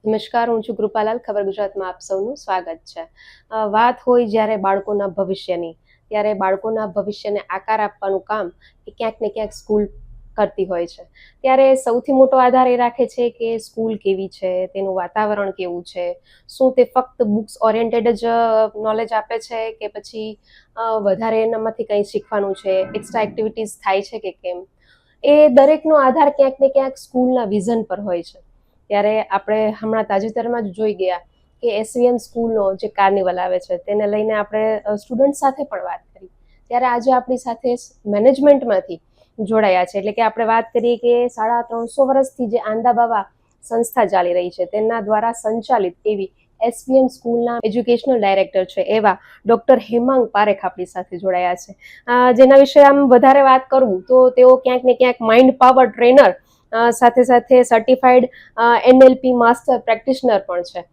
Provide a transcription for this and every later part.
નમસ્કાર, હું છું કૃપાલાલ. ખબર ગુજરાતમાં આપ સૌનું સ્વાગત છે. વાત હોય જ્યારે બાળકોના ભવિષ્યની, ત્યારે બાળકોના ભવિષ્યને આકાર આપવાનું કામ એ ક્યાંક ને ક્યાંક સ્કૂલ કરતી હોય છે. ત્યારે સૌથી મોટો આધાર એ રાખે છે કે સ્કૂલ કેવી છે, તેનું વાતાવરણ કેવું છે, શું તે ફક્ત બુક્સ ઓરિએન્ટેડ જ નોલેજ આપે છે કે પછી વધારે એનામાંથી કંઈ શીખવાનું છે, એક્સ્ટ્રા એક્ટિવિટીઝ થાય છે કે કેમ, એ દરેકનો આધાર ક્યાંક ને ક્યાંક સ્કૂલના વિઝન પર હોય છે. ત્યારે આપણે હમણાં તાજેતરમાં જ જોઈ ગયા કે એસવીએમ સ્કૂલનો જે કાર્નિવલ આવે છે તેને લઈને આપણે સ્ટુડન્ટ સાથે પણ વાત કરી. ત્યારે આજે આપણી સાથે મેનેજમેન્ટમાંથી જોડાયા છે, એટલે કે આપણે વાત કરીએ કે 350 વર્ષથી જે આંદાબાવા સંસ્થા ચાલી રહી છે તેના દ્વારા સંચાલિત એવી એસવીએમ સ્કૂલના એજ્યુકેશનલ ડાયરેક્ટર છે એવા ડૉક્ટર હેમાંગ પારેખ આપણી સાથે જોડાયા છે. જેના વિશે આમ વધારે વાત કરું તો તેઓ ક્યાંક ને ક્યાંક માઇન્ડ પાવર ટ્રેનર સાથે સાથે સર્ટિફાઈડ NLP માસ્ટર પ્રેક્ટિશનર પણ છે.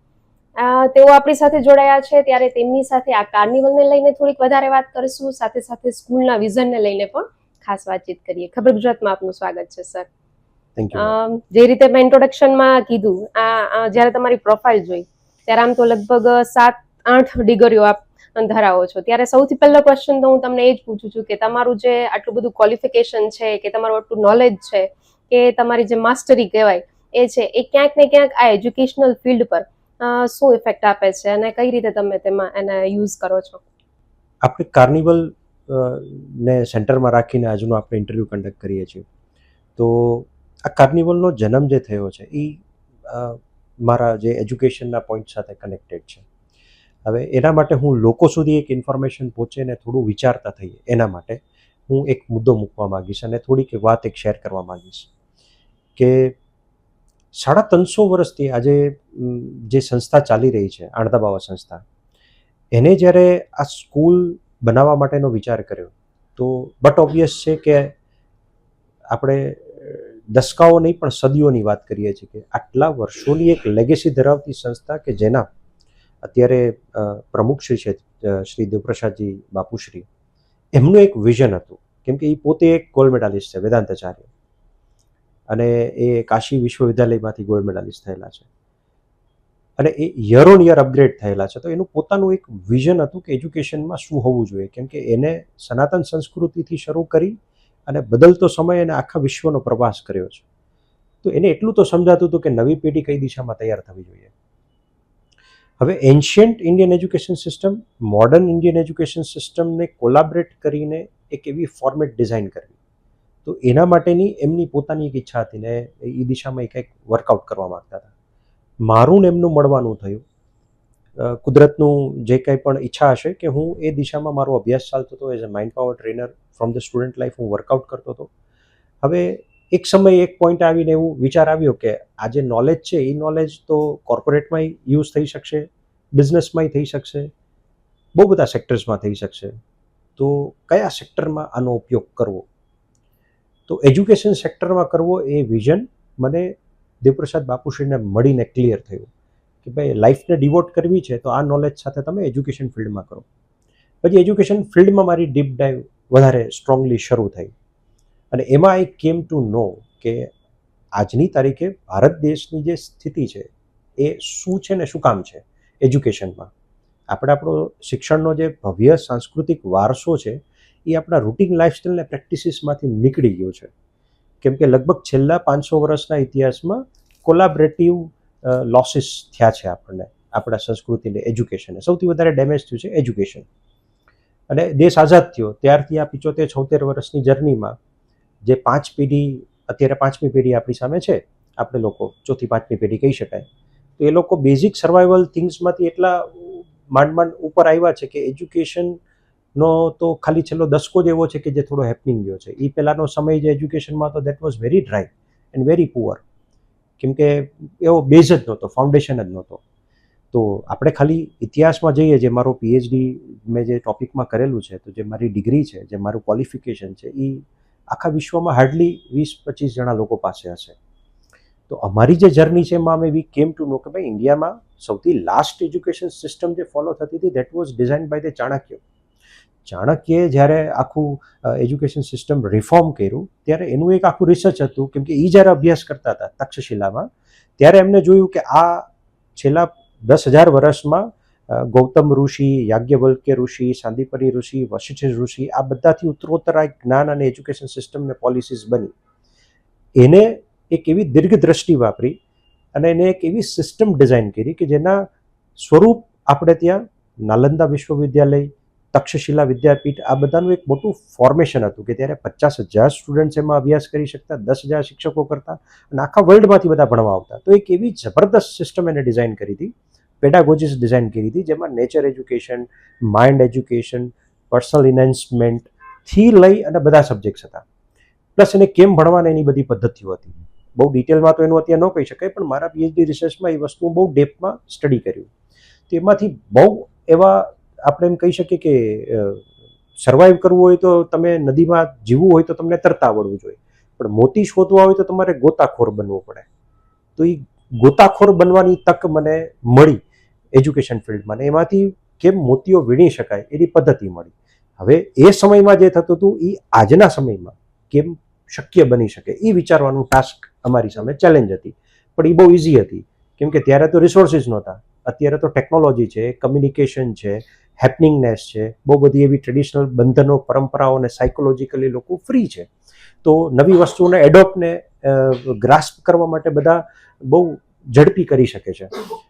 તેઓ આપણી સાથે જોડાયા છે, ત્યારે તેમની સાથે આ કાર્નિવલને લઈને થોડીક વધારે વાત કરીશું, સાથે સાથે સ્કૂલના વિઝનને લઈને પણ ખાસ વાતચીત કરીએ. ખબર ગુજરાતમાં આપનું સ્વાગત છે સર. જે રીતે મેં ઇન્ટ્રોડક્શનમાં કીધું, જ્યારે તમારી પ્રોફાઇલ જોઈ ત્યારે આમ તો લગભગ 7-8 ડિગ્રીઓ આપ ધરાવો છો. ત્યારે સૌથી પહેલો ક્વેશ્ચન તો હું તમને એ જ પૂછું છું કે તમારું જે આટલું બધું ક્વોલિફિકેશન છે, કે તમારું આટલું નોલેજ છે, કે તમારી જે માસ્ટરી કહેવાય એ છે, એ ક્યાંક ને ક્યાંક આ એજ્યુકેશનલ ફિલ્ડ પર શું ઇફેક્ટ આપે છે અને કઈ રીતે તમે તેમાં એને યુઝ કરો છો? આપણે કાર્નિવલ ને સેન્ટરમાં રાખીને આજનો આપણે ઇન્ટરવ્યૂ કન્ડક્ટ કરીએ છીએ. તો આ કાર્નિવલનો જન્મ જે થયો છે એ મારા જે એજ્યુકેશનના પોઈન્ટ સાથે કનેક્ટેડ છે. હવે એના માટે હું લોકો સુધી એક ઇન્ફોર્મેશન પહોંચે ને થોડું વિચારતા થઈએ, એના માટે હું એક મુદ્દો મૂકવા માગીશ અને થોડીક વાત એક શેર કરવા માગીશ કે 350 વર્ષથી આજે જે સંસ્થા ચાલી રહી છે, આંદાબાવા સંસ્થા, એને જ્યારે આ સ્કૂલ બનાવવા માટેનો વિચાર કર્યો તો બટ ઓબ્વિયસ છે કે આપણે દસકાઓ નહીં પણ સદીઓની વાત કરીએ છીએ કે આટલા વર્ષોની એક લેગેસી ધરાવતી સંસ્થા કે જેના અત્યારે પ્રમુખ શ્રી છે શ્રી દેવપ્રસાદજી બાપુશ્રી, એમનું એક વિઝન હતું, કેમ કે એ પોતે એક ગોલ્ડ મેડાલિસ્ટ છે, વેદાંતાચાર્ય, અને એ કાશી વિશ્વવિદ્યાલયમાંથી ગોલ્ડ મેડાલિસ્ટ થયેલા છે અને એ યર ઓન યર અપગ્રેડ થયેલા છે. તો એનું પોતાનું એક વિઝન હતું કે એજ્યુકેશનમાં શું હોવું જોઈએ, કેમ કે એને સનાતન સંસ્કૃતિથી શરૂ કરી અને બદલતો સમય અને આખા વિશ્વનો પ્રવાસ કર્યો છે. તો એને એટલું તો સમજાતું હતું કે નવી પેઢી કઈ દિશામાં તૈયાર થવી જોઈએ. હવે ancient Indian education system, modern Indian education સિસ્ટમને કોલાબરેટ કરીને એક એવી ફોર્મેટ ડિઝાઇન કરવી, તો એના માટેની એમની પોતાની એક ઈચ્છા હતી ને એ દિશામાં એ કંઈક વર્કઆઉટ કરવા માગતા હતા. મારું ને એમનું મળવાનું થયું. કુદરતનું જે કંઈ પણ ઈચ્છા હશે કે હું એ દિશામાં મારો અભ્યાસ ચાલતો હતો, as a mind power trainer from the student life હું વર્કઆઉટ કરતો હતો. હવે એક સમય એક પોઈન્ટ આવીને એવું વિચાર આવ્યો કે આ જે નોલેજ છે એ નોલેજ તો કોર્પોરેટમાંય યુઝ થઈ શકશે, બિઝનેસમાંય થઈ શકશે, બહુ બધા સેક્ટર્સમાં થઈ શકશે. તો કયા સેક્ટરમાં આનો ઉપયોગ કરવો? તો એજ્યુકેશન સેક્ટરમાં કરવો એ વિઝન મને દેવપ્રસાદ બાપુશ્રીને મળીને ક્લિયર થયું કે ભાઈ લાઈફને ડિવોટ કરવી છે તો આ નોલેજ સાથે તમે એજ્યુકેશન ફિલ્ડમાં કરો. પછી એજ્યુકેશન ફિલ્ડમાં મારી ડીપ ડાઈવ વધારે સ્ટ્રોંગલી શરૂ થઈ અને એમાં આઈ કેમ ટુ નો કે આજની તારીખે ભારત દેશની જે સ્થિતિ છે એ શું છે ને શું કામ છે એજ્યુકેશનમાં. આપણે આપણો શિક્ષણનો જે ભવ્ય સાંસ્કૃતિક વારસો છે એ આપણા રૂટીન લાઈફસ્ટાઈલને પ્રેક્ટિસીસમાંથી નીકળી ગયો છે, કેમ કે લગભગ છેલ્લા 500 વર્ષના ઇતિહાસમાં કોલાબરેટિવ લોસીસ થયા છે આપણને, આપણા સંસ્કૃતિને, એજ્યુકેશનને સૌથી વધારે ડેમેજ થયું છે એજ્યુકેશન. અને દેશ આઝાદ થયો ત્યારથી આ 75-76 વર્ષની જર્નીમાં જે 5 પેઢી, અત્યારે 5મી પેઢી આપણી સામે છે, આપણે લોકો 4થી 5મી પેઢી કહી શકાય, તો એ લોકો બેઝિક સર્વાઈવલ થિંગ્સમાંથી એટલા માંડ ઉપર આવ્યા છે કે એજ્યુકેશનનો તો ખાલી છેલ્લો દસકો જ એવો છે કે જે થોડો હેપનિંગ ગયો છે. એ પહેલાંનો સમય જે એજ્યુકેશનમાં તો that was very dry and very poor, કેમ કે એવો બેઝ જ નહોતો, ફાઉન્ડેશન જ નહોતો. તો આપણે ખાલી ઇતિહાસમાં જઈએ, જે મારો PhD મેં જે ટોપિકમાં કરેલું છે, તો જે મારી ડિગ્રી છે, જે મારું ક્વોલિફિકેશન છે, એ આખા વિશ્વમાં હાર્ડલી 20-25 જણા લોકો પાસે હશે. તો અમારી જે જર્ની છે એમાં અમે વી કેમ ટુ નો કે ભાઈ ઇન્ડિયામાં સૌથી લાસ્ટ એજ્યુકેશન સિસ્ટમ જે ફોલો થતી હતી that was design by the Chanakya. ચાણક્યએ જ્યારે આખું એજ્યુકેશન સિસ્ટમ રિફોર્મ કર્યું ત્યારે એનું એક આખું રિસર્ચ હતું, કેમ કે એ જ્યારે અભ્યાસ કરતા હતા તક્ષશિલામાં ત્યારે એમને જોયું કે આ છેલ્લા 10,000 વર્ષમાં ગૌતમ ઋષિ, યાજ્ઞવલ્ક્ય ઋષિ, સાંદીપની ઋષિ, વશિષ્ઠ ઋષિ, આ બધાથી ઉત્તરોત્તર આ જ્ઞાન અને એજ્યુકેશન સિસ્ટમ ને પોલિસીસ બની. એને એક એવી દીર્ઘ દ્રષ્ટિ વાપરી અને એને એક એવી સિસ્ટમ ડિઝાઇન કરી કે જેના સ્વરૂપ આપણે ત્યાં નાલંદા વિશ્વવિદ્યાલય, તક્ષશિલા વિદ્યાપીઠ, આ બધાનું એક મોટું ફોર્મેશન હતું કે ત્યારે 50,000 સ્ટુડન્ટ્સ એમાં અભ્યાસ કરી શકતા, 10,000 શિક્ષકો કરતા અને આખા વર્લ્ડમાંથી બધા ભણવા આવતા. તો એક એવી જબરદસ્ત સિસ્ટમ એને ડિઝાઇન કરી હતી, પેડાગોજીસ ડિઝાઇન કરી હતી, જેમાં nature education, mind education, personal ઇન્હેન્સમેન્ટથી લઈ અને બધા સબ્જેક્ટ્સ હતા. પ્લસ એને કેમ ભણવાના એની બધી પદ્ધતિઓ હતી. બહુ ડિટેલમાં તો એનું અત્યારે ન કહી શકાય, પણ મારા પીએચડી રિસર્ચમાં એ વસ્તુ બહુ ડેપ્થમાં સ્ટડી કર્યું. તો એમાંથી બહુ એવા આપણે એમ કહી શકીએ કે સર્વાઈવ કરવું હોય તો તમે નદીમાં જીવવું હોય તો તમને તરતા આવડવું જોઈએ, પણ મોતી શોધવા હોય તો તમારે ગોતાખોર બનવું પડે. તો એ ગોતાખોર બનવાની તક મને મળી એજ્યુકેશન ફિલ્ડમાં, ને એમાંથી કેમ મોતીઓ વીણી શકાય એની પદ્ધતિ મળી. હવે એ સમયમાં જે થતું હતું એ આજના સમયમાં કેમ શક્ય બની શકે એ વિચારવાનું ટાસ્ક અમારી સામે ચેલેન્જ હતી. પણ એ બહુ ઇઝી હતી, કેમ કે ત્યારે તો રિસોર્સિસ નહોતા. અત્યારે તો ટેકનોલોજી છે, કમ્યુનિકેશન છે, હેપનિંગનેસ છે, બહુ બધી એવી ટ્રેડિશનલ બંધનો, પરંપરાઓ અને સાયકોલોજીકલી લોકો ફ્રી છે. તો નવી વસ્તુઓને એડોપ્ટને ગ્રાસ્પ કરવા માટે બધા બહુ ઝડપી કરી શકે છે.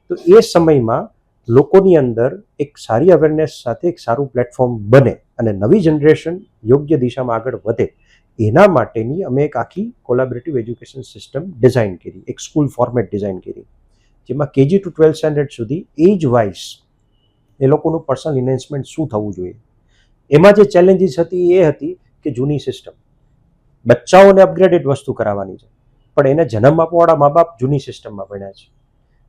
તો એ સમયમાં લોકોની અંદર એક સારી અવેરનેસ સાથે એક સારું પ્લેટફોર્મ બને અને નવી જનરેશન યોગ્ય દિશામાં આગળ વધે, એના માટેની અમે એક આખી કોલેબોરેટિવ એજ્યુકેશન સિસ્ટમ ડિઝાઇન કરી, એક સ્કૂલ ફોર્મેટ ડિઝાઇન કરી, જેમાં KG to 12 સ્ટેન્ડર્ડ સુધી એજ વાઇઝ એ લોકોનું પર્સનલ ઇન્હેન્સમેન્ટ શું થવું જોઈએ. એમાં જે ચેલેન્જીસ હતી એ હતી કે જૂની સિસ્ટમ, બચ્ચાઓને અપગ્રેડેડ વસ્તુ કરાવવાની છે, પણ એને જન્મ આપવાવાળા મા બાપ જૂની સિસ્ટમમાં ભણ્યા છે,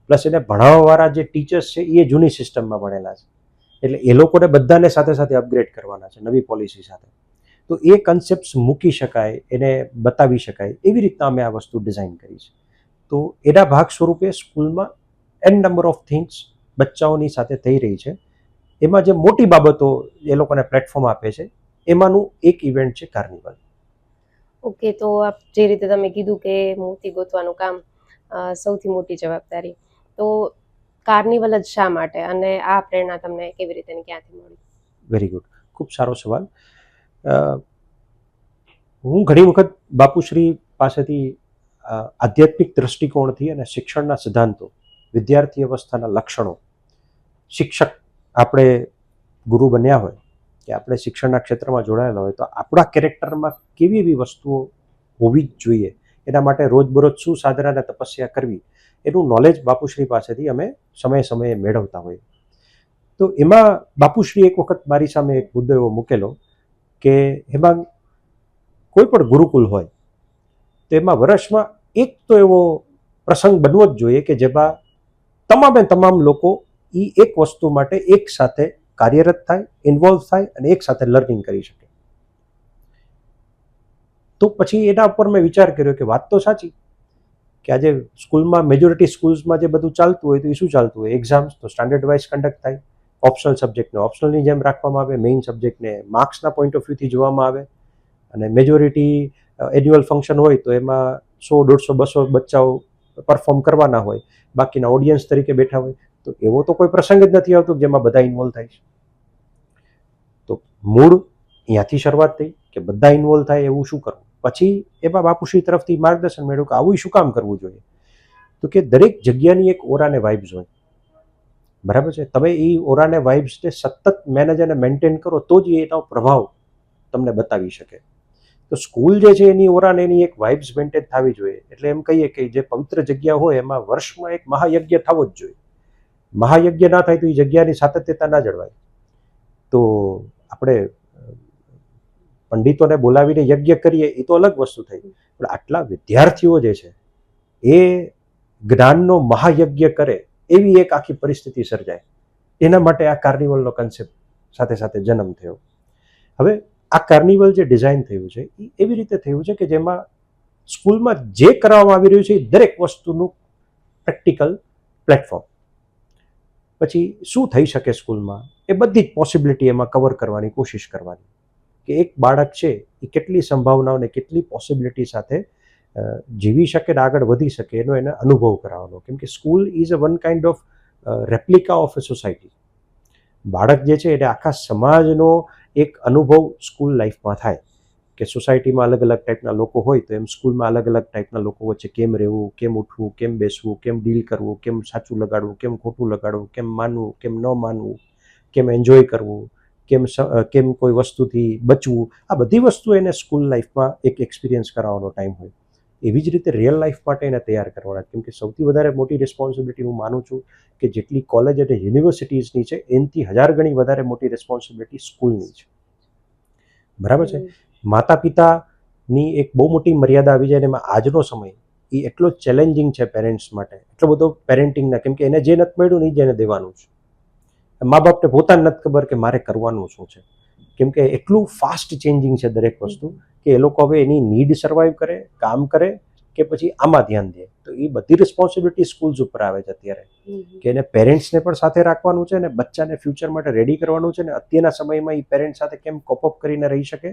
પ્લસ એને ભણાવવાવાળા જે ટીચર્સ છે એ જૂની સિસ્ટમમાં ભણેલા છે. એટલે એ લોકોને બધાને સાથે સાથે અપગ્રેડ કરવાના છે નવી પોલિસી સાથે. તો એ કન્સેપ્ટ્સ મૂકી શકાય, એને બતાવી શકાય, એવી રીતના અમે આ વસ્તુ ડિઝાઇન કરી છે. તો એના ભાગ સ્વરૂપે સ્કૂલમાં એન નંબર ઓફ થિંગ્સ બચ્ચાઓની સાથે થઈ રહી છે. એમાં જે મોટી બાબતો એ લોકોને પ્લેટફોર્મ આપે છે એમાંનું એક ઇવેન્ટ છે કાર્નિવલ. ઓકે, તો આપ જે રીતે તમે કીધું કે મોતી ગોતવાનું કામ સૌથી મોટી જવાબદારી, તો કાર્નિવલ જ શા માટે અને આ પ્રેરણા તમને કેવી રીતે અને ક્યાંથી મળી? વેરી ગુડ, ખૂબ સારો સવાલ. હું ઘણી વખત બાપુશ્રી પાસેથી આધ્યાત્મિક દ્રષ્ટિકોણથી અને શિક્ષણના સિદ્ધાંતો, વિદ્યાર્થી અવસ્થાના લક્ષણો, શિક્ષક આપણે ગુરુ બન્યા હોય કે આપણે શિક્ષણના ક્ષેત્રમાં જોડાયેલા હોય તો આપણા કેરેક્ટરમાં કેવી એવી વસ્તુઓ હોવી જ જોઈએ, એના માટે રોજબરોજ શું સાધના અને તપસ્યા કરવી, એનું નોલેજ બાપુશ્રી પાસેથી અમે સમયે સમયે મેળવતા હોઈએ. તો એમાં બાપુશ્રી એક વખત મારી સામે એક મુદ્દો એવો મૂકેલો કે એમાં કોઈ પણ ગુરુકુલ હોય તો એમાં વર્ષમાં એક તો એવો પ્રસંગ બનવો જ જોઈએ કે જેમાં તમામે તમામ લોકો એ એક વસ્તુ માટે એક સાથે કાર્યરત થાય, ઇન્વોલ્વ થાય અને એક સાથે લર્નિંગ કરી શકે. તો પછી એના ઉપર મેં વિચાર કર્યો કે વાત તો સાચી કે આજે સ્કૂલમાં મેજોરિટી સ્કૂલ્સમાં જે બધું ચાલતું હોય તો એ શું ચાલતું હોય, એક્ઝામ્સ તો સ્ટાન્ડર્ડ વાઇઝ કન્ડક્ટ થાય, ઓપ્શનલ સબ્જેક્ટને ઓપ્શનલની જેમ રાખવામાં આવે, મેઇન સબ્જેક્ટને માર્ક્સના પોઈન્ટ ઓફ વ્યૂથી જોવામાં આવે, અને મેજોરિટી એન્યુઅલ ફંક્શન હોય તો એમાં 100, 150, 200 બચ્ચાઓ પરફોર્મ કરવાના હોય, બાકીના ઓડિયન્સ તરીકે બેઠા હોય. તો એવો તો કોઈ પ્રસંગ જ નથી આવતો જેમાં બધા ઇન્વોલ્વ થાય છે. તો મૂળ અહીંયાથી શરૂઆત થઈ કે બધા ઇન્વોલ્વ થાય એવું શું કરવું. પછી એમાં બાપુશ્રી તરફથી માર્ગદર્શન મેળવ્યું કે આવું શું કામ કરવું જોઈએ. તો કે દરેક જગ્યાની એક ઓરા અને વાઇબ્સ હોય, બરાબર છે. તમે એ ઓરા અને વાઇબ્સને સતત મેનેજ અને મેન્ટેન કરો તો જ એનો પ્રભાવ તમને બતાવી શકે. તો સ્કૂલ જે છે એની ઓરા અને એની એક વાઇબ્સ મેન્ટેન થવી જોઈએ. એટલે એમ કહીએ કે જે પવિત્ર જગ્યા હોય એમાં વર્ષમાં એક મહાયજ્ઞ થવો જ જોઈએ. મહાયજ્ઞ ના થાય તો એ જગ્યાની સાતત્યતા ના જળવાય. તો આપણે પંડિતોને બોલાવીને યજ્ઞ કરીએ એ તો અલગ વસ્તુ થઈ, પણ આટલા વિદ્યાર્થીઓ જે છે એ જ્ઞાનનો મહાયજ્ઞ કરે એવી એક આખી પરિસ્થિતિ સર્જાય, એના માટે આ કાર્નિવલનો કન્સેપ્ટ સાથે સાથે જન્મ થયો. હવે આ કાર્નિવલ જે ડિઝાઇન થયું છે એ એવી રીતે થયું છે કે જેમાં સ્કૂલમાં જે કરવામાં આવી રહ્યું છે એ દરેક વસ્તુનું પ્રેક્ટિકલ પ્લેટફોર્મ. પછી શું થઈ શકે સ્કૂલમાં એ બધી જ પોસિબિલિટી એમાં કવર કરવાની કોશિશ કરવાની કે એક બાળક છે એ કેટલી સંભાવનાઓને કેટલી પોસિબિલિટી સાથે જીવી શકે ને આગળ વધી શકે એનો એને અનુભવ કરાવવાનો. કેમ કે school is a one kind of replica of a society. બાળક જે છે એટલે આખા સમાજનો એક અનુભવ સ્કૂલ લાઈફમાં થાય કે સોસાયટીમાં અલગ અલગ ટાઈપના લોકો હોય તો એમ સ્કૂલમાં અલગ અલગ ટાઈપના લોકો વચ્ચે કેમ રહેવું, કેમ ઉઠવું, કેમ બેસવું, કેમ ડીલ કરવું, કેમ સાચું લગાડવું, કેમ ખોટું લગાડવું, કેમ માનવું, કેમ ન માનવું, કેમ એન્જોય કરવું, કેમ કોઈ વસ્તુથી બચવું, આ બધી વસ્તુ એને સ્કૂલ લાઈફમાં એક એક્સપિરિયન્સ કરાવવાનો ટાઈમ હોય. એવી જ રીતે રિયલ લાઈફ માટે એને તૈયાર કરવાના. કેમ કે સૌથી વધારે મોટી રિસ્પોન્સિબિલિટી હું માનું છું કે જેટલી કોલેજ અને યુનિવર્સિટીઝની છે એનાથી 1000 ગણી વધારે મોટી રિસ્પોન્સિબિલિટી સ્કૂલની છે. બરાબર છે. માતા પિતાની એક બહુ મોટી મર્યાદા આવી જાય ને એમાં આજનો સમય એ એટલો ચેલેન્જિંગ છે પેરેન્ટ્સ માટે, એટલો બધો પેરેન્ટિંગના. કેમ કે એને જે નથી મળ્યું ને એ જ એને દેવાનું છે. મા બાપને પોતાને નથી ખબર કે મારે કરવાનું શું છે. કેમ કે એટલું ફાસ્ટ ચેન્જિંગ છે દરેક વસ્તુ કે એ લોકો હવે એની નીડ સર્વાઈવ કરે, કામ કરે કે પછી આમાં ધ્યાન દે. તો એ બધી રિસ્પોન્સિબિલિટી સ્કૂલ્સ ઉપર આવે છે અત્યારે કે એને પેરેન્ટ્સને પણ સાથે રાખવાનું છે ને બચ્ચાને ફ્યુચર માટે રેડી કરવાનું છે ને અત્યારના સમયમાં એ પેરેન્ટ્સ સાથે કેમ કોપઅપ કરીને રહી શકે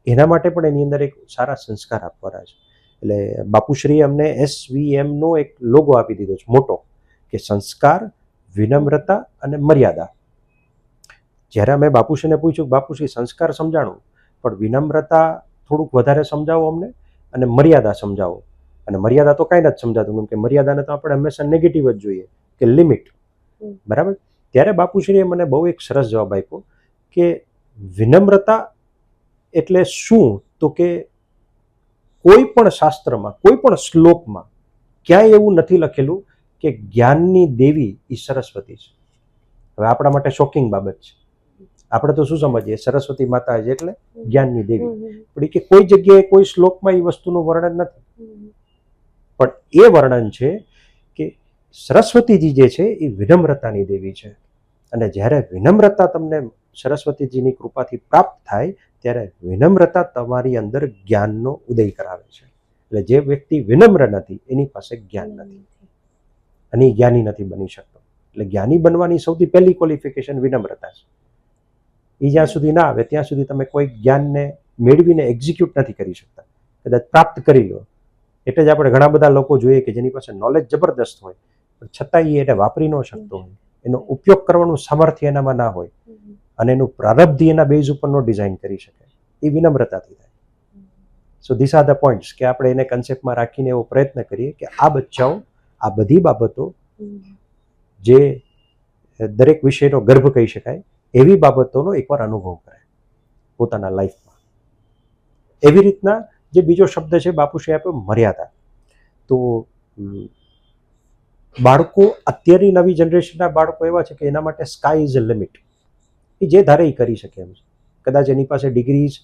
એના માટે પણ એની અંદર એક સારા સંસ્કાર આપવાના છે. એટલે બાપુશ્રીએ અમને SVMનો એક લોગો આપી દીધો છે મોટો કે સંસ્કાર, વિનમ્રતા અને મર્યાદા. જ્યારે અમે બાપુશ્રીને પૂછ્યું બાપુશ્રી સંસ્કાર સમજાણું પણ વિનમ્રતા થોડુંક વધારે સમજાવો અમને અને મર્યાદા સમજાવો. અને મર્યાદા તો કાંઈ નથી સમજાતું કેમ કે મર્યાદાને તો આપણે હંમેશા નેગેટિવ જ જોઈએ કે લિમિટ. બરાબર. ત્યારે બાપુશ્રીએ મને બહુ એક સરસ જવાબ આપ્યો કે વિનમ્રતા એટલે શું, તો કે કોઈ પણ શાસ્ત્રમાં, કોઈ પણ શ્લોકમાં ક્યાંય એવું નથી લખેલું કે જ્ઞાનની દેવી એ સરસ્વતી છે. હવે આપણા માટે શોકિંગ બાબત છે. આપણે તો શું સમજીએ સરસ્વતી માતા છે એટલે જ્ઞાનની દેવી, પણ કે કોઈ જગ્યાએ કોઈ શ્લોકમાં એ વસ્તુનું વર્ણન નથી. પણ એ વર્ણન છે કે સરસ્વતીજી જે છે એ વિનમ્રતાની દેવી છે. અને જ્યારે વિનમ્રતા તમને સરસ્વતીજીની કૃપાથી પ્રાપ્ત થાય ત્યારે વિનમ્રતા તમારી અંદર જ્ઞાનનો ઉદય કરાવે છે. એટલે જે વ્યક્તિ વિનમ્ર નથી એની પાસે જ્ઞાન નથી અને એ જ્ઞાની નથી બની શકતો. એટલે જ્ઞાની બનવાની સૌથી પહેલી ક્વોલિફિકેશન વિનમ્રતા છે. એ જ્યાં સુધી ના આવે ત્યાં સુધી તમે કોઈ જ્ઞાનને મેળવીને એક્ઝિક્યુટ નથી કરી શકતા. કદાચ પ્રાપ્ત કરી લો એટલે જ આપણે ઘણા બધા લોકો જોઈએ કે જેની પાસે નોલેજ જબરદસ્ત હોય પણ છતાં એ એને વાપરી ન શકતો હોય, એનો ઉપયોગ કરવાનું સામર્થ્ય એનામાં ના હોય અને એનું પ્રારબ્ધ એના બેઝ ઉપર નો ડિઝાઇન કરી શકે. એ વિનમ્રતાથી થાય. So this are the points કે આપણે એને કન્સેપ્ટમાં રાખીને એવો પ્રયત્ન કરીએ કે આ બચ્ચાઓ આ બધી બાબતો જે દરેક વિષયનો ગર્ભ કહી શકાય એવી બાબતોનો એકવાર અનુભવ કરે પોતાના લાઈફમાં. એવી રીતના જે બીજો શબ્દ છે બાપુશ્રી આપ્યો મર્યાદા. તો બાળકો અત્યારની નવી જનરેશનના બાળકો એવા છે કે એના માટે સ્કાય ઇઝ અ લિમિટ. એ જે ધારે એ કરી શકે એમ છે. કદાચ એની પાસે ડિગ્રીઝ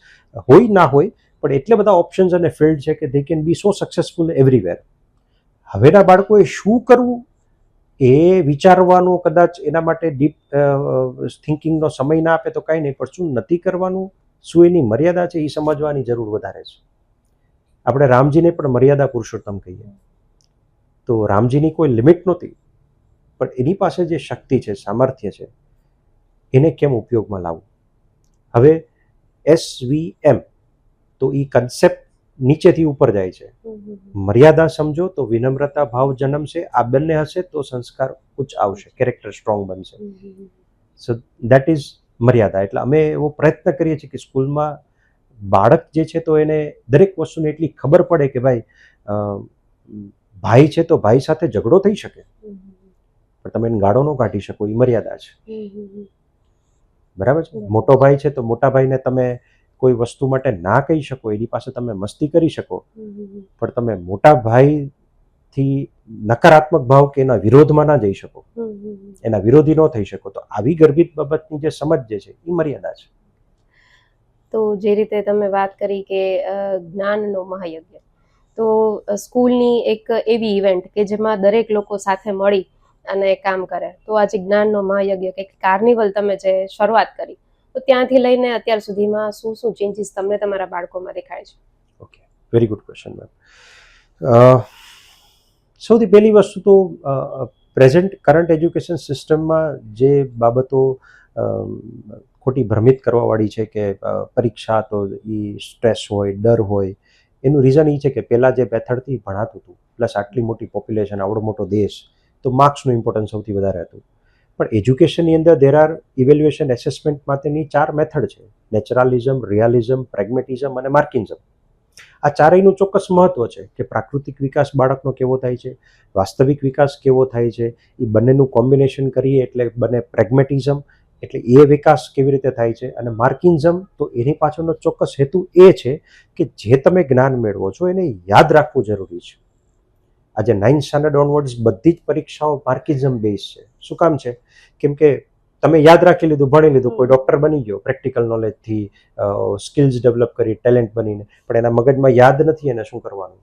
હોય ના હોય પણ એટલે બધા ઓપ્શન્સ અને ફિલ્ડ છે કે they can be so successful everywhere. હવેના બાળકોએ શું કરવું એ વિચારવાનું કદાચ એના માટે ડીપ થિંકિંગનો સમય ના આપે તો કાંઈ નહીં, પણ શું નથી કરવાનું, શું એની મર્યાદા છે એ સમજવાની જરૂર વધારે છે. આપણે રામજીને પણ મર્યાદા પુરુષોત્તમ કહીએ. તો રામજીની કોઈ લિમિટ નહોતી પણ એની પાસે જે શક્તિ છે, સામર્થ્ય છે એને કેમ ઉપયોગમાં લાવવું. હવે SVM તો એ કન્સેપ્ટ નીચેથી ઉપર જાય છે. મર્યાદા સમજો તો વિનમ્રતા ભાવ જન્મશે. આ બંને હશે તો સંસ્કાર ઉચ્ચ આવશે, કેરેક્ટર સ્ટ્રોંગ બનશે. સો દેટ ઇઝ મર્યાદા. એટલે અમે એવો પ્રયત્ન કરીએ છીએ કે સ્કૂલમાં બાળક જે છે તો એને દરેક વસ્તુની એટલી ખબર પડે કે ભાઈ છે તો ભાઈ સાથે ઝઘડો થઈ શકે પણ તમે એને ગાળો ન કાઢી શકો, એ મર્યાદા છે. બરાબર છે. મોટો ભાઈ છે તો મોટા ભાઈને તમે કોઈ વસ્તુ માટે ના કહી શકો, એની પાસે તમે મસ્તી કરી શકો પણ તમે મોટા ભાઈથી નકારાત્મક ભાવ કે એના વિરોધમાં ના જઈ શકો, એના વિરોધી ન થઈ શકો. તો આવી ગર્ભિત બાબતની જે સમજ જે છે એ મર્યાદા છે. તો જે રીતે તમે વાત કરી કે જ્ઞાનનો મહાયજ્ઞ, તો સ્કૂલની એક એવી ઇવેન્ટ કે જેમાં દરેક લોકો સાથે મળી અને કામ કરે, તો આજે જ્ઞાનનો મહાયજ્ઞ કે કાર્નિવલ તમે જે શરૂઆત કરી, તો ત્યાંથી લઈને અત્યાર સુધીમાં શું શું ચેન્જીસ તમને તમારા બાળકોમાં દેખાય છે? Okay, very good question ma'am. સૌથી પહેલી વસ્તુ તો પ્રેઝન્ટ કરંટ એજ્યુકેશન સિસ્ટમમાં જે બાબતો ખોટી ભ્રમિત કરવાવાળી છે કે પરીક્ષા તો એ સ્ટ્રેસ હોય, ડર હોય, એનું રીઝન એ છે કે પહેલાં જે મેથડથી ભણાતું હતું પ્લસ આટલી મોટી પોપ્યુલેશન, આવડો મોટો દેશ, તો માર્ક્સનું ઇમ્પોર્ટન્સ સૌથી વધારે હતું. પણ એજ્યુકેશનની અંદર દેર આર ઇવેલ્યુએશન એસેસમેન્ટ માટેની 4 મેથડ છે: નેચરલિઝમ, રિયાલિઝમ, પ્રેગ્મેટિઝમ અને માર્કિઝમ. આ ચારેયનું ચોક્કસ મહત્વ છે કે પ્રાકૃતિક વિકાસ બાળકનો કેવો થાય છે, વાસ્તવિક વિકાસ કેવો થાય છે, એ બંનેનું કોમ્બિનેશન કરીએ એટલે બને પ્રેગ્મેટિઝમ, એટલે એ વિકાસ કેવી રીતે થાય છે. અને માર્કિઝમ, તો એની પાછળનો ચોક્કસ હેતુ એ છે કે જે તમે જ્ઞાન મેળવો છો એને યાદ રાખવું જરૂરી છે. આજે 9th સ્ટાન્ડર્ડ ઓનવર્ડ્સ બધી જ પરીક્ષાઓ માર્કિઝમ બેઝ છે. શું કામ છે? કેમ કે તમે યાદ રાખી લીધું, ભણી લીધું, કોઈ ડૉક્ટર બની ગયો પ્રેક્ટિકલ નોલેજથી, સ્કિલ્સ ડેવલપ કરી ટેલેન્ટ બનીને, પણ એના મગજમાં યાદ નથી એને શું કરવાનું.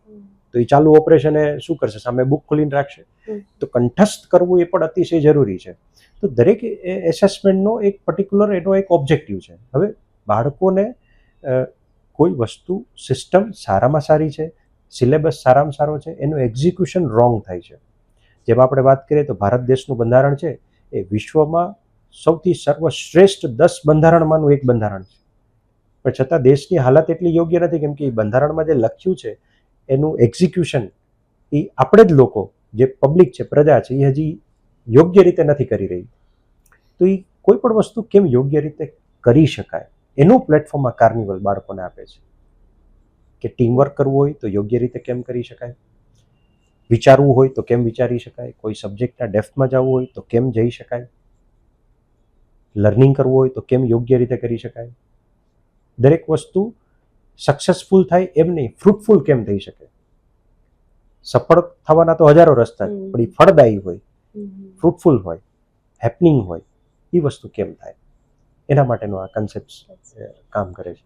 તો એ ચાલુ ઓપરેશન એ શું કરશે? સામે બુક ખોલીને રાખશે. તો કંઠસ્થ કરવું એ પણ અતિશય જરૂરી છે. તો દરેક એસેસમેન્ટનો એક પર્ટિક્યુલર એનો એક ઓબ્જેક્ટિવ છે. હવે બાળકોને કોઈ વસ્તુ સિસ્ટમ સારામાં સારી છે, સિલેબસ સારામાં સારો છે, એનું એક્ઝિક્યુશન રોંગ થાય છે. જેમ આપણે વાત કરીએ તો ભારત દેશનું બંધારણ છે એ વિશ્વમાં સૌથી સર્વશ્રેષ્ઠ 10 બંધારણમાંનું એક બંધારણ છે. પણ છતાં દેશની હાલત એટલી યોગ્ય નથી, કેમ કે એ બંધારણમાં જે લખ્યું છે એનું એક્ઝિક્યુશન એ આપણે જ લોકો, જે પબ્લિક છે, પ્રજા છે, એ હજી યોગ્ય રીતે નથી કરી રહી. તો એ કોઈ પણ વસ્તુ કેમ યોગ્ય રીતે કરી શકાય એનું પ્લેટફોર્મ આ કાર્નિવલ બાળકોને આપે છે. કે ટીમવર્ક કરવું હોય તો યોગ્ય રીતે કેમ કરી શકાય, વિચારવું હોય તો કેમ વિચારી શકાય, કોઈ સબ્જેક્ટના ડેપ્થમાં જવું હોય તો કેમ જઈ શકાય, લર્નિંગ કરવું હોય તો કેમ યોગ્ય રીતે કરી શકાય, દરેક વસ્તુ સક્સેસફુલ થાય એમ નહીં, ફ્રૂટફુલ કેમ થઈ શકે. સફળ થવાના તો હજારો રસ્તા છે, પણ એ ફળદાયી હોય, ફ્રૂટફુલ હોય, હેપનિંગ હોય, એ વસ્તુ કેમ થાય, એના માટેનો આ કન્સેપ્ટ કામ કરે છે.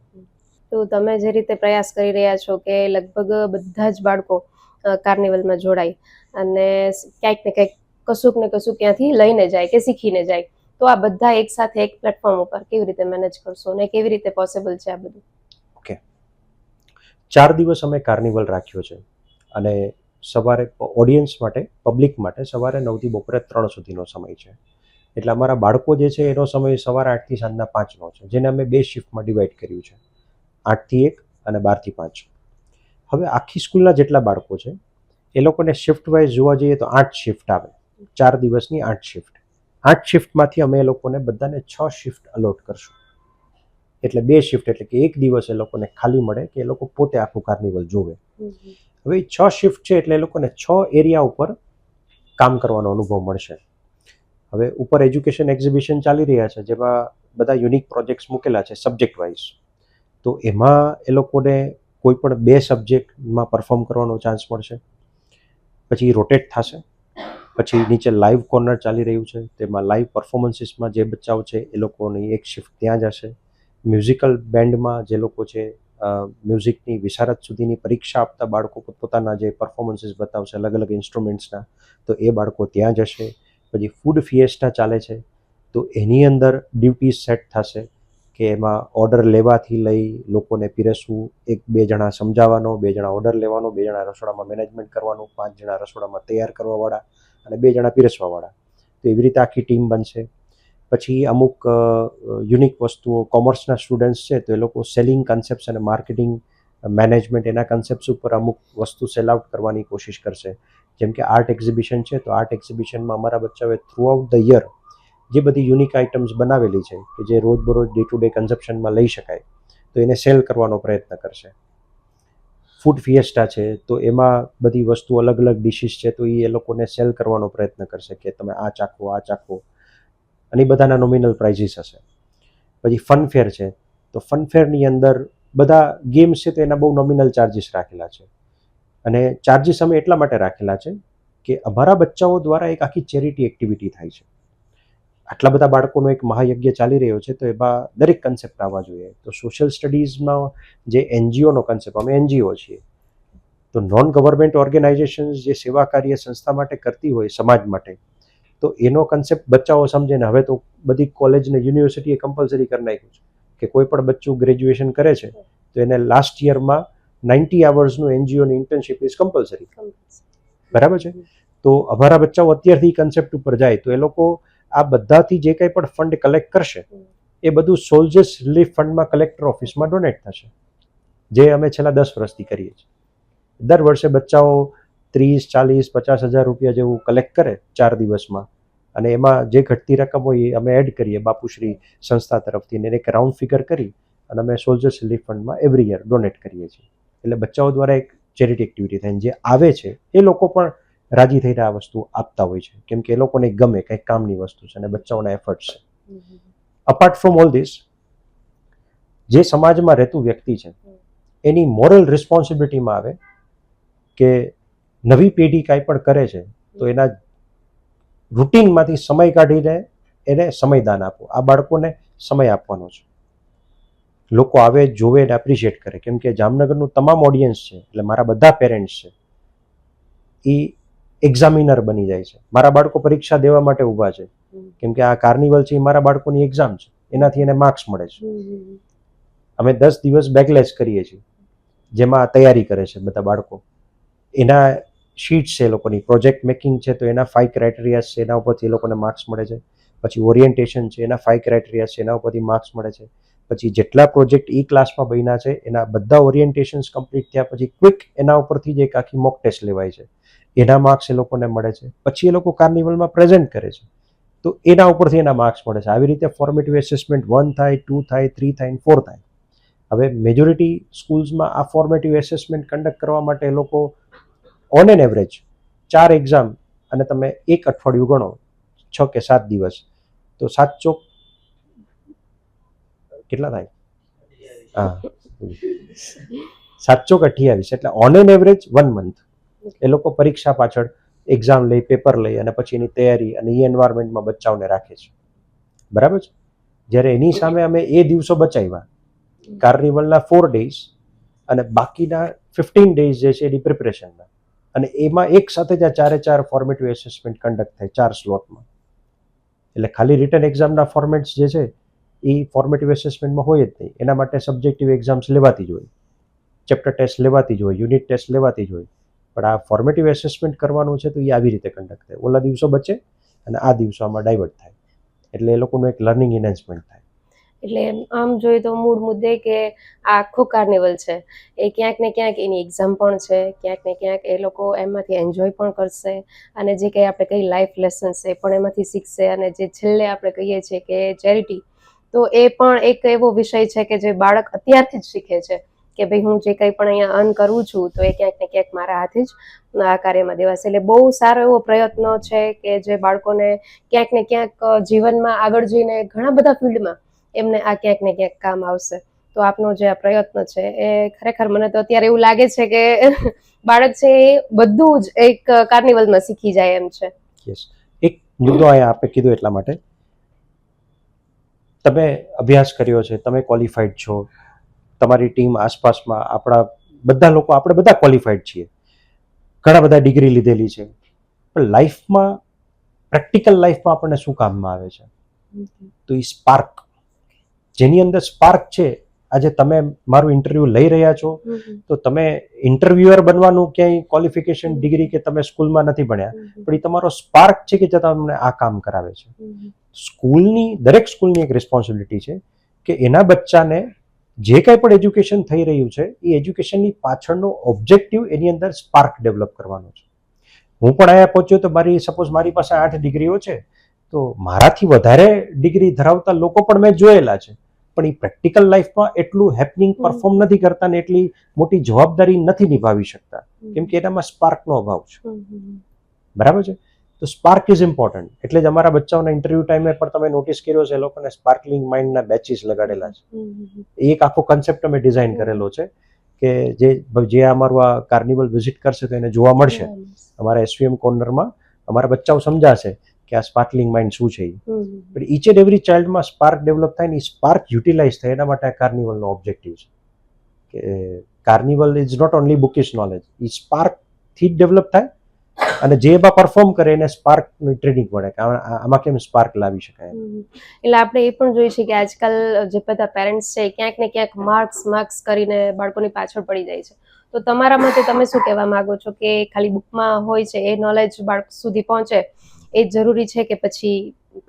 તો તમે જે રીતે પ્રયાસ કરી રહ્યા છો કે લગભગ બધા જ બાળકો કાર્નિવલમાં જોડાય અને ક્યાંક ને ક્યાંક કશુંક ને કશુંક ક્યાંથી લઈને જાય કે શીખીને જાય, તો આ બધા એક સાથે એક પ્લેટફોર્મ ઉપર કેવી રીતે મેનેજ કરશો અને કેવી રીતે પોસિબલ છે આ બધું? ઓકે, 4 દિવસ અમે કાર્નિવલ રાખ્યો છે અને સવારે ઓડિયન્સ માટે, પબ્લિક માટે સવારે 9 થી બપોરે 3 સુધીનો સમય છે. એટલે અમારા બાળકો જે છે એનો સમય સવારે 8 થી સાંજના 5નો છે, જેને અમે 2 શિફ્ટમાં ડિવાઈડ કર્યું છે, 8 થી 1 અને 12 થી 5. હવે આખી સ્કૂલના જેટલા બાળકો છે એ લોકોને શિફ્ટ વાઇઝ જોવા જઈએ તો 8 શિફ્ટ આવે, 4 દિવસની 8 શિફ્ટ. 8 શિફ્ટમાંથી અમે એ લોકોને બધાને 6 શિફ્ટ અલોટ કરશું. એટલે 2 શિફ્ટ, એટલે કે એક દિવસ એ લોકોને ખાલી મળે કે એ લોકો પોતે આખું કાર્નિવલ જોવે. હવે 6 શિફ્ટ છે એટલે એ લોકોને 6 એરિયા ઉપર કામ કરવાનો અનુભવ મળશે. હવે ઉપર એજ્યુકેશન એક્ઝિબિશન ચાલી રહ્યા છે, જેમાં બધા યુનિક પ્રોજેક્ટ્સ મૂકેલા છે સબ્જેક્ટ વાઇઝ. તો એમાં એ લોકોને કોઈ પણ 2 સબ્જેક્ટમાં પરફોર્મ કરવાનો ચાન્સ મળશે. પછી રોટેટ થશે. પછી નીચે લાઈવ કોર્નર ચાલી રહ્યું છે, તેમાં લાઈવ પરફોર્મન્સીસમાં જે બચ્ચાઓ છે એ લોકોની એક શિફ્ટ ત્યાં જશે. મ્યુઝિકલ બેન્ડમાં જે લોકો છે, મ્યુઝિકની વિશારદ સુધીની પરીક્ષા આપતા બાળકો પોતાના જે પરફોર્મન્સીસ બતાવશે અલગ અલગ ઇન્સ્ટ્રુમેન્ટ્સના, તો એ બાળકો ત્યાં જશે. પછી ફૂડ ફિએસ્ટા ચાલે છે, તો એની અંદર ડ્યુટીઝ સેટ થશે કે એમાં ઓર્ડર લેવાથી લઈ લોકોને પીરસવું, 1-2 જણા સમજાવવાનો, 2 જણા ઓર્ડર લેવાનો, 2 જણા રસોડામાં મેનેજમેન્ટ કરવાનું, 5 જણા રસોડામાં તૈયાર કરવાવાળા અને 2 જણા પીરસવાવાળા. તો એવી રીતે આખી ટીમ બનશે. પછી અમુક યુનિક વસ્તુઓ, કોમર્સના સ્ટુડન્ટ્સ છે તો એ લોકો સેલિંગ કન્સેપ્ટ્સ અને માર્કેટિંગ મેનેજમેન્ટ એના કન્સેપ્ટ્સ ઉપર અમુક વસ્તુ સેલ આઉટ કરવાની કોશિશ કરશે. જેમ કે આર્ટ એક્ઝિબિશન છે, તો આર્ટ એક્ઝિબિશનમાં અમારા બચ્ચાઓએ થ્રુ આઉટ ધ યર જે બધી યુનિક આઇટમ્સ બનાવેલી છે કે જે રોજબરોજ ડે ટુ ડે કન્ઝપ્શનમાં લઈ શકાય, તો એને સેલ કરવાનો પ્રયત્ન કરશે. ફૂડ ફિએસ્ટા છે તો એમાં બધી વસ્તુ અલગ અલગ ડિશિસ છે, તો એ લોકોને સેલ કરવાનો પ્રયત્ન કરશે કે તમે આ ચાખો, આ ચાખો, અને એ બધાના નોમિનલ પ્રાઇઝીસ હશે. પછી ફનફેર છે, તો ફનફેરની અંદર બધા ગેમ્સ છે તો એના બહુ નોમિનલ ચાર્જીસ રાખેલા છે. અને ચાર્જીસ અમે એટલા માટે રાખેલા છે કે અમારા બચ્ચાઓ દ્વારા એક આખી ચેરિટી એક્ટિવિટી થાય છે. આટલા બધા બાળકોનો એક મહાયજ્ઞ ચાલી રહ્યો છે, તો એમાં દરેક કન્સેપ્ટ આવવા જોઈએ. તો સોશિયલ સ્ટડીઝમાં જે એનજીઓનો કન્સેપ્ટ, અમે એનજીઓ છીએ, તો નોન ગવર્મેન્ટ ઓર્ગેનાઇઝેશન્સ જે સેવા કાર્ય સંસ્થા માટે કરતી હોય સમાજ માટે, તો એનો કન્સેપ્ટ બચ્ચાઓ સમજે ને. હવે તો બધી કોલેજ ને યુનિવર્સિટીએ કમ્પલસરી કરી નાખ્યું છે કે કોઈ પણ બચ્ચું ગ્રેજ્યુએશન કરે છે તો એને લાસ્ટ યરમાં 90 અવર્સનું એનજીઓની ઇન્ટર્નશીપ ઇઝ કમ્પલસરી. બરાબર છે? તો અમારા બચ્ચાઓ અત્યારથી કન્સેપ્ટ ઉપર જાય તો એ લોકો આ બધાથી જે કંઈ પણ ફંડ કલેક્ટ કરશે એ બધું સોલ્જર્સ રિલીફ ફંડમાં કલેક્ટર ઓફિસમાં ડોનેટ થશે. જે અમે છેલ્લા 10 વર્ષથી કરીએ છીએ. દર વર્ષે બચ્ચાઓ 30, 40, 50 હજાર રૂપિયા જેવું કલેક્ટ કરે 4 દિવસમાં, અને એમાં જે ઘટતી રકમ હોય એ અમે એડ કરીએ બાપુશ્રી સંસ્થા તરફથી, અને એક રાઉન્ડ ફિગર કરી અને અમે સોલ્જર્સ રિલીફ ફંડમાં એવરી યર ડોનેટ કરીએ છીએ. એટલે બચ્ચાઓ દ્વારા એક ચેરિટી એક્ટિવિટી થાય, જે આવે છે એ લોકો પણ રાજી થઈને આ વસ્તુ આપતા હોય છે, કેમ કે એ લોકોને ગમે, કંઈક કામની વસ્તુ છે અને બચ્ચાઓના એફર્ટ છે. અપાર્ટ ફ્રોમ ઓલ ધીસ, જે સમાજમાં રહેતું વ્યક્તિ છે એની મોરલ રિસ્પોન્સિબિલિટીમાં આવે કે નવી પેઢી કાંઈ પણ કરે છે તો એના રૂટીનમાંથી સમય કાઢીને એને સમયદાન આપો. આ બાળકોને સમય આપવાનો છે. લોકો આવે, જોવે અને એપ્રિશિએટ કરે, કેમ કે જામનગરનું તમામ ઓડિયન્સ છે, એટલે મારા બધા પેરેન્ટ્સ છે એ એક્ઝામિનર બની જાય છે. મારા બાળકો પરીક્ષા દેવા માટે ઊભા છે, કેમ કે આ કાર્નિવલ છે એ મારા બાળકોની એક્ઝામ છે, એનાથી એને માર્ક્સ મળે છે. અમે 10 દિવસ બેકલેસ કરીએ છીએ, જેમાં તૈયારી કરે છે બધા બાળકો. એના શીટ્સ છે, એ લોકોની પ્રોજેક્ટ મેકિંગ છે તો એના 5 ક્રાઇટેરિયાસ છે, એના ઉપરથી એ લોકોને માર્ક્સ મળે છે. પછી ઓરિએન્ટેશન છે, એના 5 ક્રાઇટેરિયાસ છે, એના ઉપરથી માર્ક્સ મળે છે. પછી જેટલા પ્રોજેક્ટ એ ક્લાસમાં બન્યા છે એના બધા ઓરિએન્ટેશન્સ કમ્પ્લીટ થયા પછી ક્વિક એના ઉપરથી જ એક આખી મોક ટેસ્ટ લેવાય છે, એના માર્ક્સ એ લોકોને મળે છે. પછી એ લોકો કાર્નિવલમાં પ્રેઝન્ટ કરે છે તો એના ઉપરથી એના માર્ક્સ મળે છે. આવી રીતે ફોર્મેટિવ એસેસમેન્ટ 1 થાય, 2 થાય, 3 થાય, 4 થાય. હવે મેજોરિટી સ્કૂલ્સમાં આ ફોર્મેટિવ એસેસમેન્ટ કન્ડક્ટ કરવા માટે એ લોકો ઓન એન એવરેજ 4 એક્ઝામ અને તમે એક અઠવાડિયું ગણો 6 કે 7 દિવસ, તો 7 ચોક કેટલા થાય? હા, 7 ચોક 28, એટલે ઓન એન એવરેજ 1 મંથ એ લોકો પરીક્ષા પાછળ એક્ઝામ લઈ, પેપર લઈ અને પછી એની તૈયારી અને એ એન્વાયરમેન્ટમાં બચ્ચાઓને રાખે છે. બરાબર છે? જ્યારે એની સામે અમે એ દિવસો બચાવ્યા, કાર્નિવલના 4 ડેઝ અને બાકીના 15 ડેઝ જે છે એની પ્રિપરેશનના, અને એમાં એક સાથે જ આ 4 ફોર્મેટિવ એસેસમેન્ટ કન્ડક્ટ થાય 4 સ્લોટમાં. એટલે ખાલી રિટન એક્ઝામના ફોર્મેટ્સ જે છે એ ફોર્મેટિવ એસેસમેન્ટમાં હોય જ નહીં. એના માટે સબ્જેક્ટિવ એક્ઝામ્સ લેવાતી જ હોય, ચેપ્ટર ટેસ્ટ લેવાતી જ હોય, યુનિટ ટેસ્ટ લેવાતી જ હોય. પણ આ ફોર્મેટિવ એસેસમેન્ટ કરવાનું છે તો એ આવી રીતે કન્ડક્ટ થાય. ઓલા દિવસો બચે અને આ દિવસો આમાં ડાયવર્ટ થાય, એટલે એ લોકોનું એક લર્નિંગ એન્હાન્સમેન્ટ થાય. એટલે આમ જોઈએ તો મૂળ મુદ્દે કે આ આખો કાર્નિવલ છે એ ક્યાંક ને ક્યાંક એની એક્ઝામ પણ છે, ક્યાંક ને ક્યાંક એ લોકો એમાંથી એન્જોય પણ કરશે, અને જે કંઈ આપણે કઈ લાઈફ લેસન્સ છે એ પણ એમાંથી શીખશે, અને જે છેલ્લે આપણે કહીએ છીએ કે ચેરિટી, તો એ પણ એક એવો વિષય છે કે જે બાળક અત્યારથી જ શીખે છે કે ભાઈ હું જે કંઈ પણ અહીંયા અર્ન કરું છું તો એ ક્યાંક ને ક્યાંક મારા હાથે જ આ કાર્યમાં દેવાશે. એટલે બહુ સારો એવો પ્રયત્ન છે કે જે બાળકોને ક્યાંક ને ક્યાંક જીવનમાં આગળ જઈને ઘણા બધા ફિલ્ડમાં એમને આ ક્યાંક ને ક્યાંક કામ આવશે. તો આપનો જે આ પ્રયત્ન છે એ ખરેખર મને તો અત્યારે એવું લાગે છે કે બાળક છે એ બધું જ એક કાર્નિવલમાં શીખી જાય એમ છે. યસ, એક મુદ્દો અહીંયા આપે કીધું એટલા માટે, તમે અભ્યાસ કર્યો છે, તમે ક્વોલિફાઈડ છો, તમારી ટીમ આસપાસમાં આપણા બધા લોકો, આપણે બધા ક્વોલિફાઈડ છીએ, ઘણા બધા ડિગ્રી લીધેલી છે, પણ લાઈફમાં, પ્રેક્ટિકલ લાઈફમાં આપણને શું કામમાં આવે છે? તો એ સ્પાર્ક, જેની અંદર સ્પાર્ક છે. આજે તમે મારું ઇન્ટરવ્યુ લઈ રહ્યા છો તો તમે ઇન્ટરવ્યુઅર બનવાનું ક્યાંય ક્વોલિફિકેશન ડિગ્રી કે તમે સ્કૂલમાં નથી ભણ્યા, પણ એ તમારો સ્પાર્ક છે કે જે તમને આ કામ કરાવે છે. સ્કૂલની, દરેક સ્કૂલની એક રિસ્પોન્સિબિલિટી છે કે એના બચ્ચાને જે કંઈ પણ એજ્યુકેશન થઈ રહ્યું છે એ એજ્યુકેશનની પાછળનો ઓબ્જેક્ટિવ એની અંદર સ્પાર્ક ડેવલપ કરવાનો છે. હું પણ અહીંયા પહોંચ્યો તો સપોઝ મારી પાસે 8 ડિગ્રીઓ છે, તો મારાથી વધારે ડિગ્રી ધરાવતા લોકો પણ મેં જોયેલા છે, પણ એ પ્રેક્ટિકલ લાઈફમાં એટલું હેપનિંગ પરફોર્મ નથી કરતા ને એટલી મોટી જવાબદારી નથી નિભાવી શકતા, કેમ કે એનામાં સ્પાર્કનો અભાવ છે. બરાબર છે? તો સ્પાર્ક ઇઝ ઇમ્પોર્ટન્ટ. એટલે જ અમારા બચ્ચાઓના ઇન્ટરવ્યુ ટાઈમે પણ તમે નોટિસ કર્યો છે, એ લોકોને સ્પાર્કલિંગ માઇન્ડના બેચીસ લગાડેલા છે. એક આખો કન્સેપ્ટ અમે ડિઝાઇન કરેલો છે કે જે અમારું આ કાર્નિવલ વિઝિટ કરશે તો એને જોવા મળશે. અમારા એસવીએમ કોર્નરમાં અમારા બચ્ચાઓ સમજાશે કે આ સ્પાર્કલિંગ માઇન્ડ શું છે. પણ ઈચ એન્ડ એવરી ચાઇલ્ડમાં સ્પાર્ક ડેવલપ થાય ને એ સ્પાર્ક યુટિલાઇઝ થાય, એના માટે આ કાર્નિવલનો ઓબ્જેક્ટિવ છે કે carnival is not only bookish knowledge, એ સ્પાર્કથી જ ડેવલપ થાય, અને જે એમાં પરફોર્મ કરે એને સ્પાર્કની ટ્રેનિંગ મળે કે આમાં કેમ સ્પાર્ક લાવી શકાય. એટલે આપણે એ પણ જોઈએ છે કે આજકાલ જે બધા પેરેન્ટ્સ છે ક્યાંક ને ક્યાંક માર્ક્સ કરીને બાળકોની પાછળ પડી જાય છે. તો તમારા મતે તમે શું કહેવા માંગો છો કે ખાલી બુકમાં હોય છે એ નોલેજ બાળક સુધી પહોંચે એ જરૂરી છે, કે પછી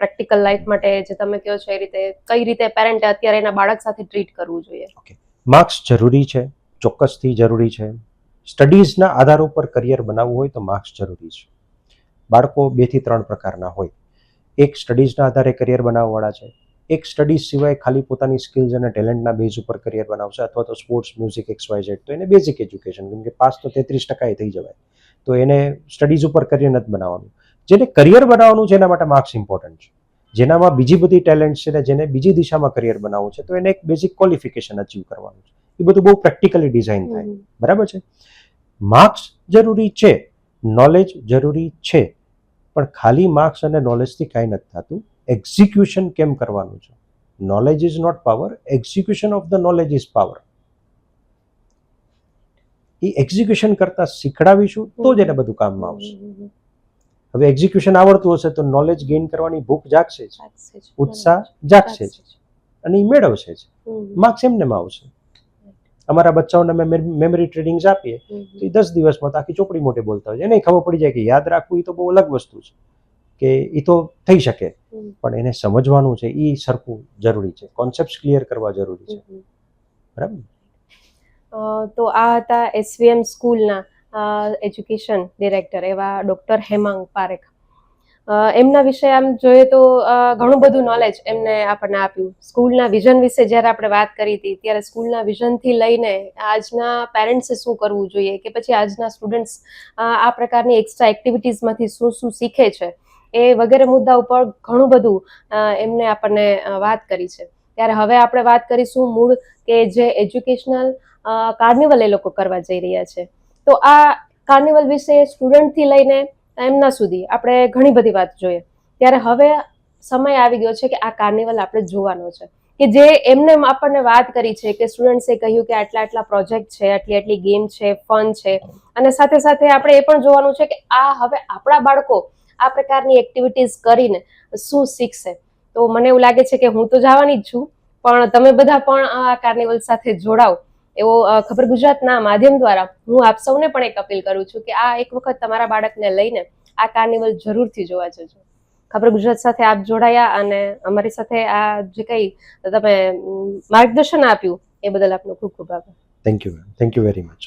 પ્રેક્ટિકલ લાઈફ માટે જે તમે કહો છો એ રીતે કઈ રીતે પેરેન્ટે અત્યારે એના બાળક સાથે ટ્રીટ કરવું જોઈએ? માર્ક્સ જરૂરી છે, ચોક્કસથી જરૂરી છે. સ્ટડીઝના આધાર ઉપર કરિયર બનાવવું હોય તો માર્ક્સ જરૂરી છે. બાળકો 2 થી 3 પ્રકારના હોય. એક સ્ટડીઝના આધારે કરિયર બનાવવાવાળા છે, એક સ્ટડીઝ સિવાય ખાલી પોતાની સ્કિલ્સ અને ટેલેન્ટના બેઝ ઉપર કરિયર બનાવશે, અથવા તો સ્પોર્ટ્સ, મ્યુઝિક, XYZ, તો એને બેઝિક એજ્યુકેશન, કેમ કે પાસ તો 33% થઈ જવાય, તો એને સ્ટડીઝ ઉપર કરિયર નથી બનાવવાનું. જેને કરિયર બનાવવાનું છે એના માટે માર્ક્સ ઇમ્પોર્ટન્ટ છે. જેનામાં બીજી બધી ટેલેન્ટ છે ને જેને બીજી દિશામાં કરિયર બનાવવું છે, તો એને એક બેઝિક ક્વોલિફિકેશન અચીવ કરવાનું છે. એ બધું બહુ પ્રેક્ટિકલી ડિઝાઇન થાય. બરાબર છે. માર્ક્સ જરૂરી છે, નોલેજ જરૂરી છે, પણ ખાલી માર્ક્સ અને નોલેજથી કાંઈ નથી થતું. એક્ઝિક્યુશન કેમ કરવાનું છે? Knowledge is not power, execution of the knowledge is power. એ એક્ઝિક્યુશન કરતા શીખડાવીશું તો જ એને બધું કામમાં આવશે. હવે એક્ઝિક્યુશન આવડતું હશે તો નોલેજ ગેઇન કરવાની ભૂખ જાગશે જ, ઉત્સાહ જાગશે જ, અને એ મેળવશે જ. માર્ક્સ એમનેમ આવશે. અમારા બચ્ચાઓને અમે મેમરી ટ્રેનિંગ્સ આપીએ તો એ 10 દિવસમાં તો આખી ચોપડી મોટે બોલતા હોય છે. એને ખબર પડી જાય કે યાદ રાખવું એ તો બહુ અલગ વસ્તુ છે, કે એ તો થઈ શકે, પણ એને સમજવાનું છે એ સરખું જરૂરી છે. કોન્સેપ્ટ ક્લિયર કરવા જરૂરી છે. બરાબર. તો આ હતા SVM સ્કૂલના એજ્યુકેશન ડિરેક્ટર એવા ડૉક્ટર હેમાંગ પારેખ. એમના વિશે આમ જોઈએ તો ઘણું બધું નોલેજ એમને આપણને આપ્યું. સ્કૂલના વિઝન વિશે જ્યારે આપણે વાત કરી હતી ત્યારે સ્કૂલના વિઝનથી લઈને આજના પેરેન્ટ્સે શું કરવું જોઈએ, કે પછી આજના સ્ટુડન્ટ્સ આ પ્રકારની એક્સ્ટ્રા એક્ટિવિટીઝમાંથી શું શું શીખે છે, એ વગેરે મુદ્દા ઉપર ઘણું બધું એમને આપણને વાત કરી છે. ત્યારે હવે આપણે વાત કરીશું મૂળ કે જે એજ્યુકેશનલ કાર્નિવલ એ લોકો કરવા જઈ રહ્યા છે. તો આ કાર્નિવલ વિશે સ્ટુડન્ટથી લઈને એમના સુધી આપણે ઘણી બધી વાત જોઈએ. ત્યારે હવે સમય આવી ગયો છે કે આ કાર્નિવલ આપણે જોવાનો છે, કે જે એમને આપણને વાત કરી છે કે સ્ટુડન્ટ્સે કહ્યું કે આટલા આટલા પ્રોજેક્ટ છે, આટલી આટલી ગેમ છે, ફન છે, અને સાથે સાથે આપણે એ પણ જોવાનું છે કે આ હવે આપણા બાળકો આ પ્રકારની એક્ટિવિટીઝ કરીને શું શીખશે. તો મને એવું લાગે છે કે હું તો જવાની જ છું, પણ તમે બધા પણ આ કાર્નિવલ સાથે જોડાઓ એવો ખબર ગુજરાતના માધ્યમ દ્વારા હું આપ સૌને પણ એક અપીલ કરું છું કે આ એક વખત તમારા બાળકને લઈને આ કાર્નિવલ જરૂરથી જોવા જજો. ખબર ગુજરાત સાથે આપ જોડાયા અને અમારી સાથે આ જે કંઈ તમે માર્ગદર્શન આપ્યું એ બદલ આપનો ખૂબ ખૂબ આભાર. Thank you very much.